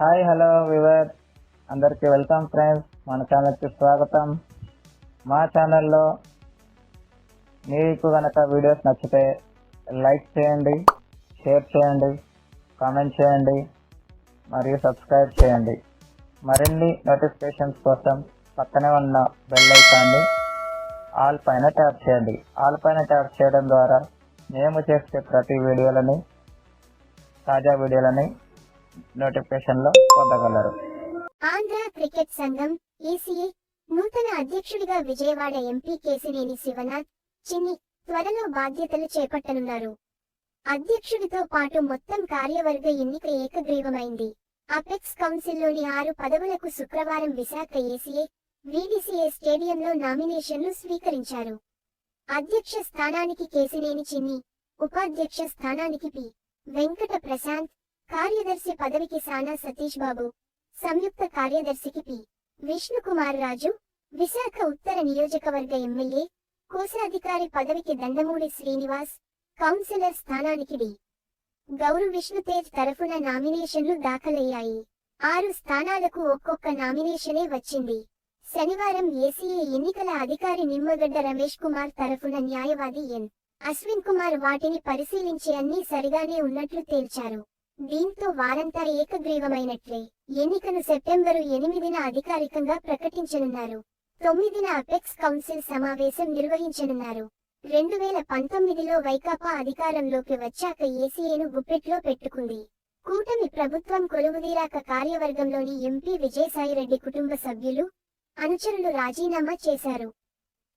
Hi hello we were అందరికీ welcome friends. మన ఛానల్కి స్వాగతం. మా ఛానల్లో మీకు కనుక వీడియోస్ నచ్చితే లైక్ చేయండి, షేర్ చేయండి, కామెంట్ చేయండి మరియు సబ్స్క్రైబ్ చేయండి. మరిన్ని నోటిఫికేషన్స్ కోసం పక్కనే ఉన్న బెల్ ఐకాన్ని ఆల్ పైన ట్యాప్ చేయండి. ఆల్ పైన ట్యాప్ చేయడం ద్వారా మేము చేసే ప్రతి వీడియోలని, తాజా వీడియోలని నోటిఫికేషన్లో పొందగలరు. ఆంధ్ర క్రికెట్ సంఘం ఈసీఏ నూతన అధ్యక్షుడిగా విజయవాడ ఎంపీ కేశినేని శివనాథ్ చిన్ని త్వరలో బాధ్యతలు చేపట్టనున్నారు. అధ్యక్షుడితో పాటు మొత్తం కార్యవర్గ ఎన్నిక ఏకగ్రీవమైంది. అపెక్స్ కౌన్సిల్లోని 6 పదవులకు శుక్రవారం విశాఖ ఏసీఏ వీడీసీఏ స్టేడియంలో నామినేషన్లు స్వీకరించారు. అధ్యక్ష స్థానానికి కేశినేని చిన్ని, ఉపాధ్యక్ష స్థానానికి పి. వెంకట ప్రశాంత్, కార్యదర్శి పదవికి సానా సతీష్ బాబు, సంయుక్త కార్యదర్శికి పి. విష్ణుకుమార్ రాజు, విశాఖ ఉత్తర నియోజకవర్గ ఎమ్మెల్యే, కోశాధికారి పదవికి దండమూడి శ్రీనివాస్, కౌన్సిలర్ స్థానానికి డి. గౌరు విష్ణుతేజ్ తరఫున నామినేషన్లు దాఖలయ్యాయి. 6 స్థానాలకు ఒక్కొక్క నామినేషనే వచ్చింది. శనివారం ఏసీఏ ఎన్నికల అధికారి నిమ్మగడ్డ రమేష్ కుమార్ తరఫున న్యాయవాది ఎన్. అశ్విన్ కుమార్ వాటిని పరిశీలించి అన్నీ సరిగానే ఉన్నట్లు తేల్చారు. దీంతో వారంతా ఏకగ్రీవమైనట్లే. ఎన్నికను సెప్టెంబరు 8న అధికారికంగా ప్రకటించనున్నారు. 9న అపెక్స్ కౌన్సిల్ సమావేశం నిర్వహించనున్నారు. 2019లో వైకాపా అధికారంలోకి వచ్చాక ఏసీఏను గుప్పెట్లో పెట్టుకుంది. కూటమి ప్రభుత్వం కొలువుదీరాక కార్యవర్గంలోని ఎంపీ విజయసాయిరెడ్డి కుటుంబ సభ్యులు, అనుచరులు రాజీనామా చేశారు.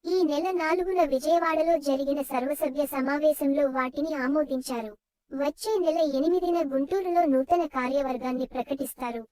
ఈ నెల 4న విజయవాడలో జరిగిన సర్వసభ్య సమావేశంలో వాటిని ఆమోదించారు. వచ్చే నెల 8న గుంటూరులో నూతన కార్యవర్గాన్ని ప్రకటిస్తారు.